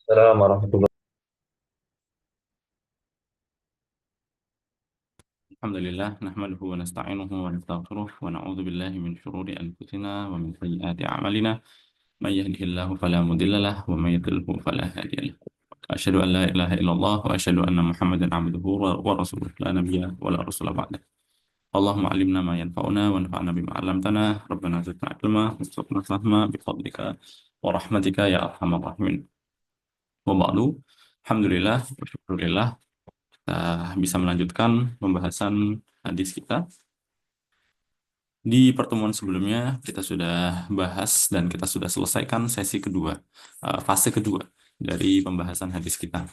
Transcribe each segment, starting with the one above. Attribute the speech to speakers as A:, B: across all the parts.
A: السلام ورحمة الله.
B: الحمد لله نحمده ونستعينه ونستغفره ونعوذ بالله من شرور أنفسنا ومن سيئات أعمالنا من يهده الله فلا مضل له ومن يضلله فلا هادي له. أشهد أن لا إله إلا الله وأشهد أن محمدا عبده ورسوله لا نبي ولا رسول بعده. اللهم علمنا ما ينفعنا وانفعنا بما علمتنا ربنا زدنا علما وارزقنا فهما بفضلك ورحمتك يا أرحم الراحمين. وبعد Alhamdulillah, bersyukurillah, kita bisa melanjutkan pembahasan hadis kita. Di pertemuan sebelumnya kita sudah bahas dan kita sudah selesaikan sesi kedua, fase kedua dari pembahasan hadis kita.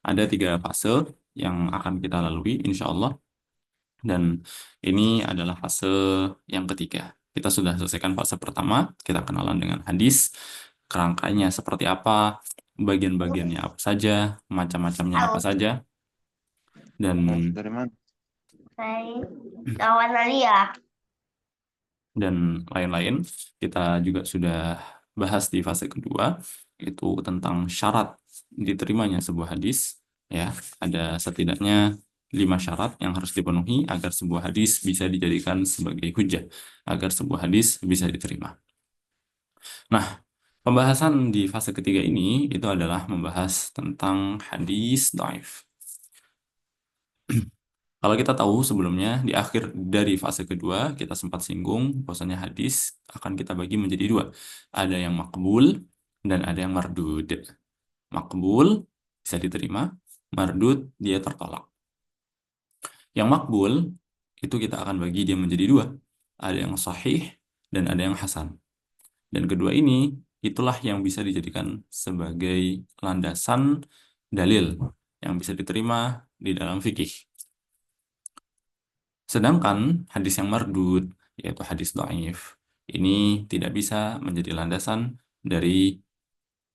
B: Ada 3 fase yang akan kita lalui, insya Allah. Dan ini adalah fase yang ketiga. Kita sudah selesaikan fase pertama, kita kenalan dengan hadis, kerangkanya seperti apa, bagian-bagiannya apa saja, macam-macamnya apa saja, dan
C: Dari mana? Lawan ya.
B: dan lain-lain. Kita juga sudah bahas di fase kedua, itu tentang syarat diterimanya sebuah hadis. Ya, ada setidaknya 5 syarat yang harus dipenuhi agar sebuah hadis bisa dijadikan sebagai hujjah, agar sebuah hadis bisa diterima. Nah, pembahasan di fase ketiga ini itu adalah membahas tentang hadis dhaif. Kalau kita tahu sebelumnya di akhir dari fase kedua kita sempat singgung bahwasanya hadis akan kita bagi menjadi 2. Ada yang makbul dan ada yang mardud. Makbul bisa diterima, mardud dia tertolak. Yang makbul itu kita akan bagi dia menjadi 2. Ada yang sahih dan ada yang hasan. Dan kedua ini itulah yang bisa dijadikan sebagai landasan dalil yang bisa diterima di dalam fikih. Sedangkan hadis yang mardud, yaitu hadis dhaif, ini tidak bisa menjadi landasan dari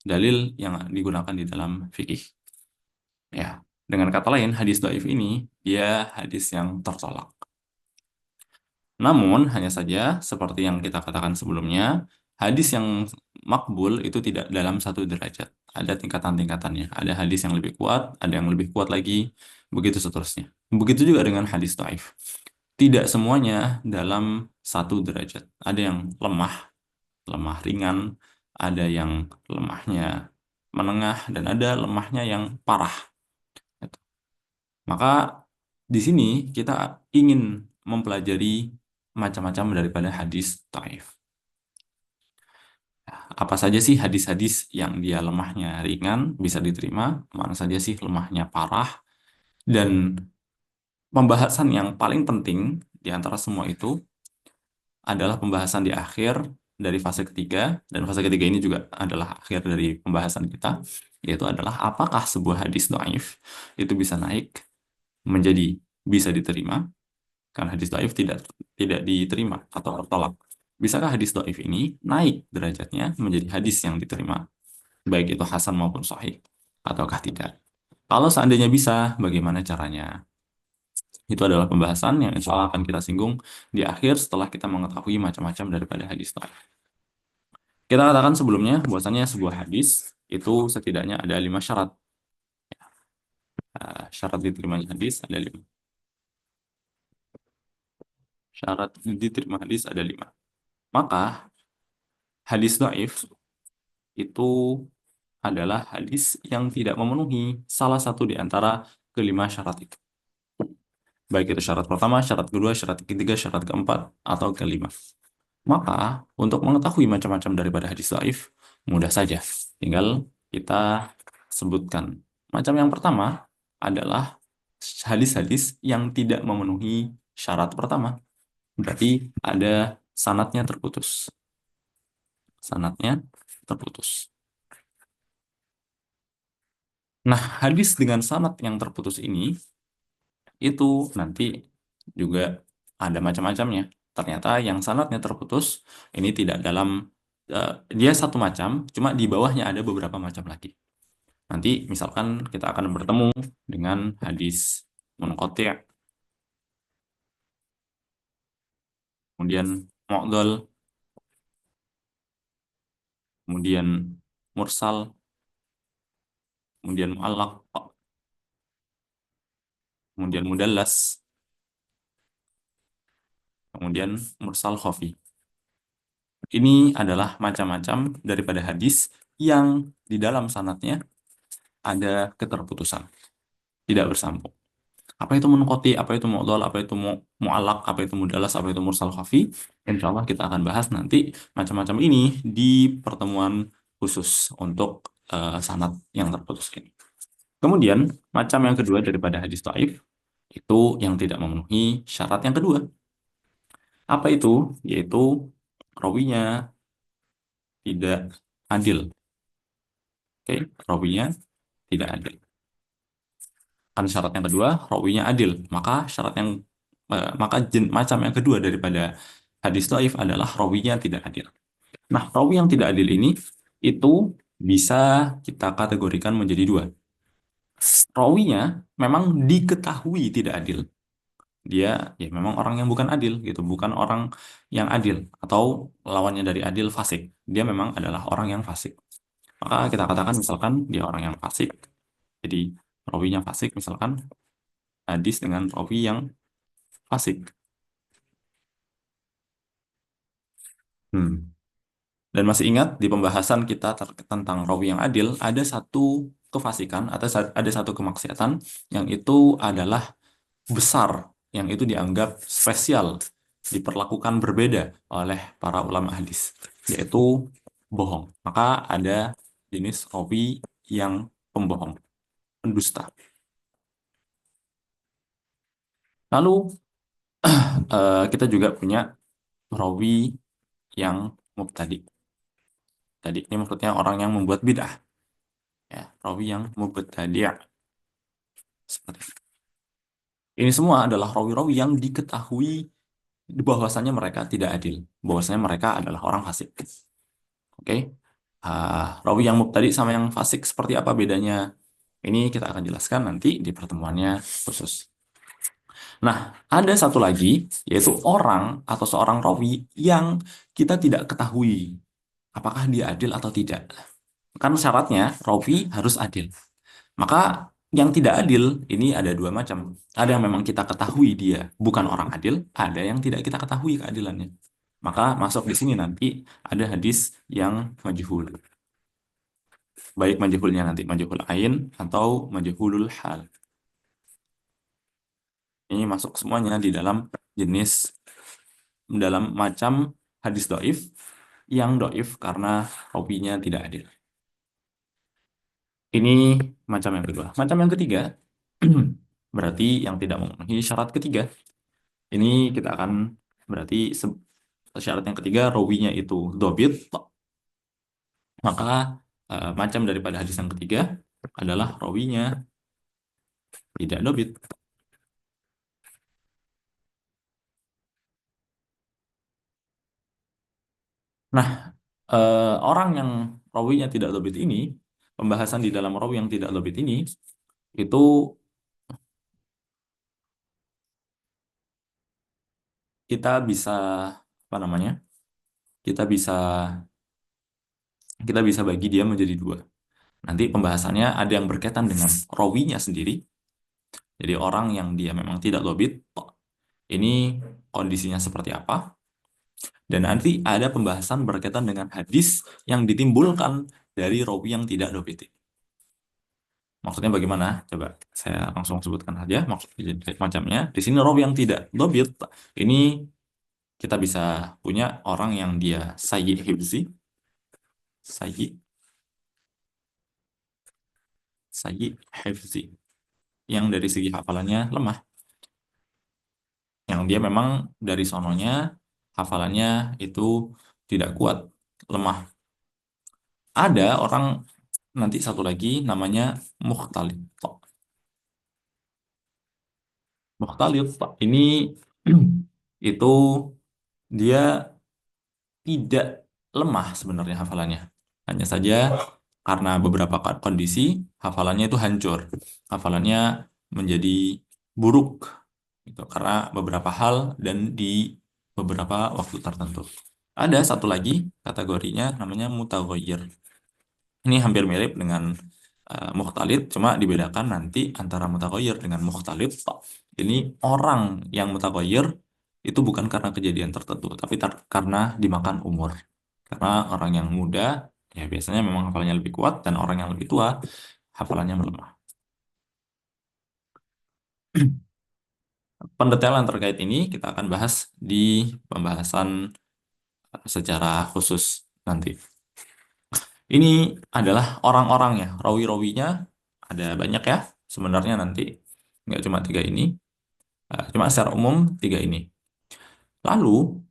B: dalil yang digunakan di dalam fikih. Ya, dengan kata lain, hadis dhaif ini dia hadis yang tertolak. Namun, hanya saja seperti yang kita katakan sebelumnya, hadis yang makbul itu tidak dalam satu derajat. Ada tingkatan-tingkatannya. Ada hadis yang lebih kuat, ada yang lebih kuat lagi, begitu seterusnya. Begitu juga dengan hadis dhaif. Tidak semuanya dalam satu derajat. Ada yang lemah, lemah ringan, ada yang lemahnya menengah, dan ada lemahnya yang parah. Gitu. Maka di sini kita ingin mempelajari macam-macam daripada hadis dhaif. Apa saja sih hadis-hadis yang dia lemahnya ringan bisa diterima, mana saja sih lemahnya parah, dan pembahasan yang paling penting di antara semua itu adalah pembahasan di akhir dari fase ketiga, dan fase ketiga ini juga adalah akhir dari pembahasan kita, yaitu adalah apakah sebuah hadis dhaif itu bisa naik menjadi bisa diterima, karena hadis dhaif tidak tidak diterima atau tertolak. Bisakah hadis dhaif ini naik derajatnya menjadi hadis yang diterima, baik itu hasan maupun sahih, ataukah tidak? Kalau seandainya bisa, bagaimana caranya? Itu adalah pembahasan yang insya Allah akan kita singgung di akhir setelah kita mengetahui macam-macam daripada hadis dhaif. Kita katakan sebelumnya bahwasanya sebuah hadis itu setidaknya ada 5 syarat. Syarat diterimanya hadis ada 5. Syarat diterima hadis ada 5. Maka hadis dhaif itu adalah hadis yang tidak memenuhi salah satu di antara kelima syarat itu. Baik itu syarat pertama, syarat kedua, syarat ketiga, syarat keempat, atau kelima. Maka, untuk mengetahui macam-macam daripada hadis dhaif, mudah saja. Tinggal kita sebutkan. Macam yang pertama adalah hadis-hadis yang tidak memenuhi syarat pertama. Berarti ada sanadnya terputus. Sanadnya terputus. Nah, hadis dengan sanad yang terputus ini, itu nanti juga ada macam-macamnya. Ternyata yang sanadnya terputus, ini tidak dalam, dia satu macam, cuma di bawahnya ada beberapa macam lagi. Nanti misalkan kita akan bertemu dengan hadis munqati', kemudian mu'dhal, kemudian mursal, kemudian mu'allaq, kemudian mudallas, kemudian mursal khafi. Ini adalah macam-macam daripada hadis yang di dalam sanadnya ada keterputusan, tidak bersambung. Apa itu munqati, apa itu mu'dhal, apa itu mu'allaq, apa itu mudallas, apa itu mursal khafi. Insya Allah kita akan bahas nanti macam-macam ini di pertemuan khusus untuk sanad yang terputus ini. Kemudian, macam yang kedua daripada hadis dhaif itu yang tidak memenuhi syarat yang kedua. Apa itu? Yaitu rawinya tidak adil. Oke, rawinya tidak adil. Kan syarat yang kedua, rawinya adil. Macam yang kedua daripada hadis dhaif adalah rawinya tidak adil. Nah, rawi yang tidak adil ini itu bisa kita kategorikan menjadi dua. Rawinya memang diketahui tidak adil. Dia ya memang orang yang bukan adil gitu, bukan orang yang adil, atau lawannya dari adil fasik. Dia memang adalah orang yang fasik. Maka kita katakan misalkan dia orang yang fasik. Jadi rawinya fasik, misalkan hadis dengan rawi yang fasik. Hmm. Dan masih ingat di pembahasan kita tentang rawi yang adil, ada satu kefasikan atau ada satu kemaksiatan yang itu adalah besar, yang itu dianggap spesial, diperlakukan berbeda oleh para ulama hadis, yaitu bohong. Maka ada jenis rawi yang pembohong, pendusta. Lalu kita juga punya rawi yang mubtadi. Tadi ini maksudnya orang yang membuat bid'ah. Ya, rawi yang mubtadi'. Seperti itu. Ini semua adalah rawi-rawi yang diketahui bahwasanya mereka tidak adil, bahwasanya mereka adalah orang fasik. Oke, rawi yang mubtadi sama yang fasik seperti apa bedanya? Ini kita akan jelaskan nanti di pertemuannya khusus. Nah, ada satu lagi, yaitu orang atau seorang rawi yang kita tidak ketahui apakah dia adil atau tidak. Kan syaratnya rawi harus adil. Maka yang tidak adil ini ada dua macam. Ada yang memang kita ketahui dia bukan orang adil, ada yang tidak kita ketahui keadilannya. Maka masuk di sini nanti ada hadis yang majhul. Baik majhulnya nanti majhul ain atau majhulul hal. Ini masuk semuanya di dalam macam hadis doif yang doif karena rawinya tidak adil. Ini macam yang kedua. Macam yang ketiga berarti yang tidak memenuhi syarat ketiga. Ini kita akan berarti syarat yang ketiga rawinya itu dobit, maka macam daripada hadis yang ketiga adalah rawinya tidak dobit. Nah, orang yang rawinya tidak dobit ini, pembahasan di dalam rawi yang tidak dobit ini itu kita bisa apa namanya? Kita bisa kita bisa bagi dia menjadi dua. Nanti pembahasannya ada yang berkaitan dengan rawinya sendiri. Jadi orang yang dia memang tidak dobit, ini kondisinya seperti apa? Dan nanti ada pembahasan berkaitan dengan hadis yang ditimbulkan dari rawi yang tidak dobit. Maksudnya bagaimana? Coba saya langsung sebutkan saja macamnya. Di sini rawi yang tidak dobit, ini kita bisa punya orang yang dia sayyi hifzi, sayyi, sayyi hifzi, yang dari segi hafalannya lemah, yang dia memang dari sononya hafalannya itu tidak kuat, lemah. Ada orang nanti satu lagi namanya mukhtalif. Mukhtalif ini itu dia tidak lemah sebenarnya hafalannya. Hanya saja karena beberapa kondisi hafalannya itu hancur. Hafalannya menjadi buruk gitu, karena beberapa hal dan di beberapa waktu tertentu. Ada satu lagi kategorinya namanya mutaghayyir. Ini hampir mirip dengan mukhtalid, cuma dibedakan nanti antara mutaghayyir dengan mukhtalid. Ini orang yang mutaghayyir itu bukan karena kejadian tertentu, tapi karena dimakan umur. Karena orang yang muda ya biasanya memang hafalannya lebih kuat dan orang yang lebih tua hafalannya melemah. Pendetailan terkait ini kita akan bahas di pembahasan secara khusus nanti. Ini adalah orang-orangnya, rawi-rawinya ada banyak ya. Sebenarnya nanti nggak cuma tiga ini, cuma secara umum tiga ini. Lalu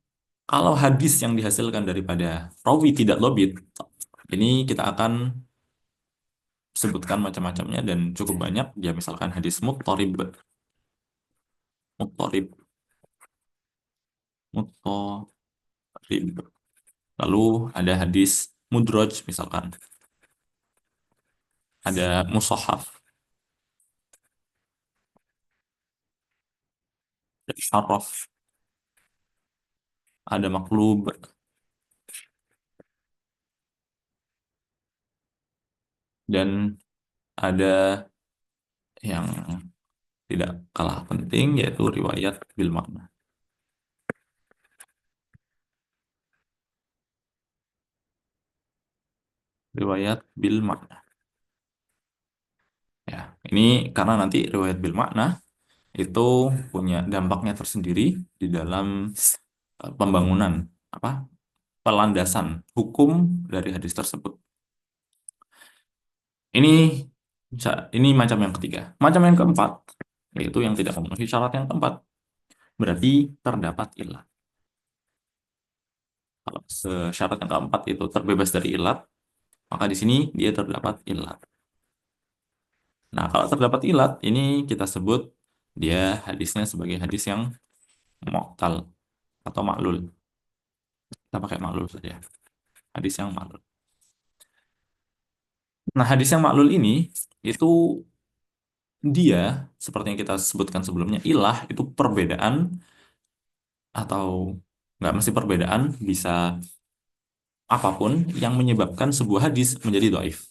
B: kalau hadis yang dihasilkan daripada rawi tidak lobit, ini kita akan sebutkan macam-macamnya dan cukup banyak. Dia misalkan hadis muttarib, muttarib, muttarib. Lalu ada hadis mudraj misalkan, ada musahaf, ada syaraf, ada maklub, dan ada yang tidak kalah penting yaitu riwayat bil makna. Riwayat bil makna. Ya, ini karena nanti riwayat bil makna itu punya dampaknya tersendiri di dalam pembangunan apa pelandasan hukum dari hadis tersebut. Ini ini macam yang ketiga. Macam yang keempat yaitu yang tidak memenuhi syarat yang keempat. Berarti terdapat ilat. Kalau syarat yang keempat itu terbebas dari ilat, maka di sini dia terdapat ilat. Nah, kalau terdapat ilat, ini kita sebut dia hadisnya sebagai hadis yang mu'tal atau maklul. Kita pakai maklul saja. Hadis yang maklul. Nah, hadis yang maklul ini itu dia seperti yang kita sebutkan sebelumnya, ilah itu perbedaan atau nggak mesti perbedaan, bisa apapun yang menyebabkan sebuah hadis menjadi dhaif.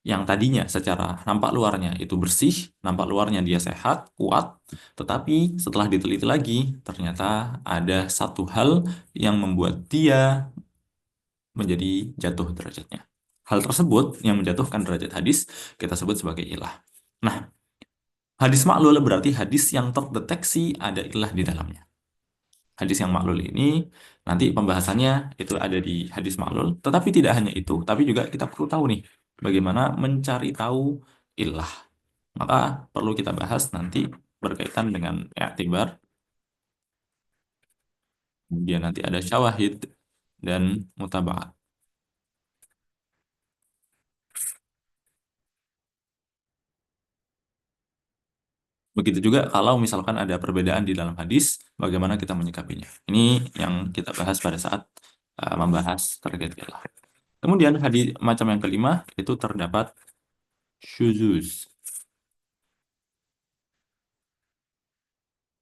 B: Yang tadinya secara nampak luarnya itu bersih, nampak luarnya dia sehat, kuat, tetapi setelah diteliti lagi, ternyata ada satu hal yang membuat dia menjadi jatuh derajatnya. Hal tersebut yang menjatuhkan derajat hadis kita sebut sebagai ilah. Nah, hadis maklul berarti hadis yang terdeteksi ada ilah di dalamnya. Hadis yang maklul ini nanti pembahasannya itu ada di hadis maklul, tetapi tidak hanya itu, tapi juga kita perlu tahu nih bagaimana mencari tahu ilah. Maka perlu kita bahas nanti berkaitan dengan i'tibar, kemudian nanti ada syawahid dan mutaba'at. Begitu juga kalau misalkan ada perbedaan di dalam hadis, bagaimana kita menyikapinya. Ini yang kita bahas pada saat membahas terkait ilah. Kemudian hadis macam yang kelima itu terdapat syuzuz.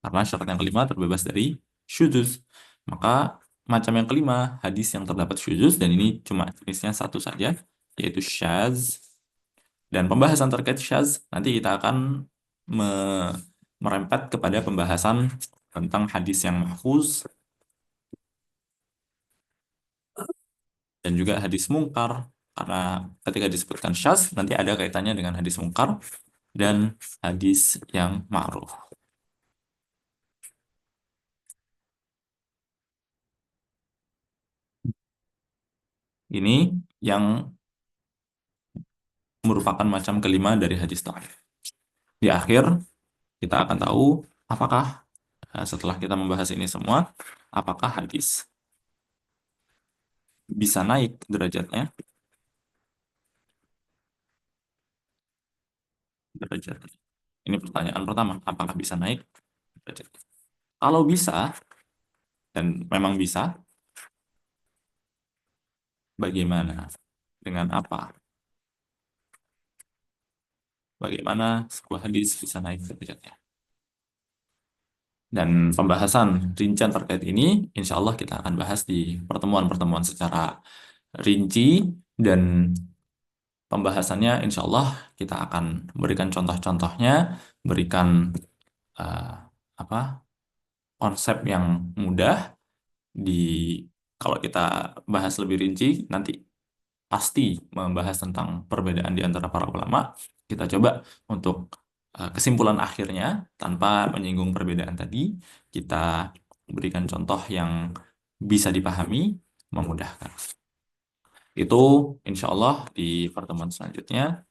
B: Karena syarat yang kelima terbebas dari syuzuz. Maka macam yang kelima, hadis yang terdapat syuzuz, dan ini cuma jenisnya satu saja, yaitu syaz. Dan pembahasan terkait syaz, nanti kita akan merempet kepada pembahasan tentang hadis yang mahfuz, dan juga hadis mungkar. Karena ketika disebutkan syaz, nanti ada kaitannya dengan hadis mungkar dan hadis yang ma'ruf. Ini yang merupakan macam kelima dari hadis dhaif. Di akhir, kita akan tahu apakah setelah kita membahas ini semua, apakah hadis bisa naik derajatnya, derajatnya. Ini pertanyaan pertama, apakah bisa naik derajatnya? Kalau bisa, dan memang bisa, bagaimana? Dengan apa? Bagaimana sebuah hadis bisa naik derajatnya? Dan pembahasan rincian terkait ini, insya Allah kita akan bahas di pertemuan-pertemuan secara rinci dan pembahasannya insya Allah kita akan berikan contoh-contohnya, berikan eh, apa konsep yang mudah di kalau kita bahas lebih rinci nanti pasti membahas tentang perbedaan di antara para ulama. Kita coba untuk kesimpulan akhirnya tanpa menyinggung perbedaan tadi, kita berikan contoh yang bisa dipahami, memudahkan. Itu insya Allah di pertemuan selanjutnya.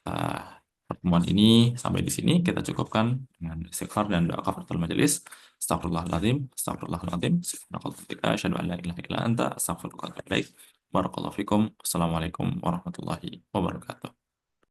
B: eh, Pertemuan ini sampai di sini kita cukupkan dengan istighfar dan doa kafaratul majelis. Astagfirullahaladzim, astagfirullahaladzim. Subhanakallahumma asyhadu an la ilaha illa anta astaghfiruka wa atubu ilaik. Barakallahu fikum. Assalamualaikum warahmatullahi wabarakatuh.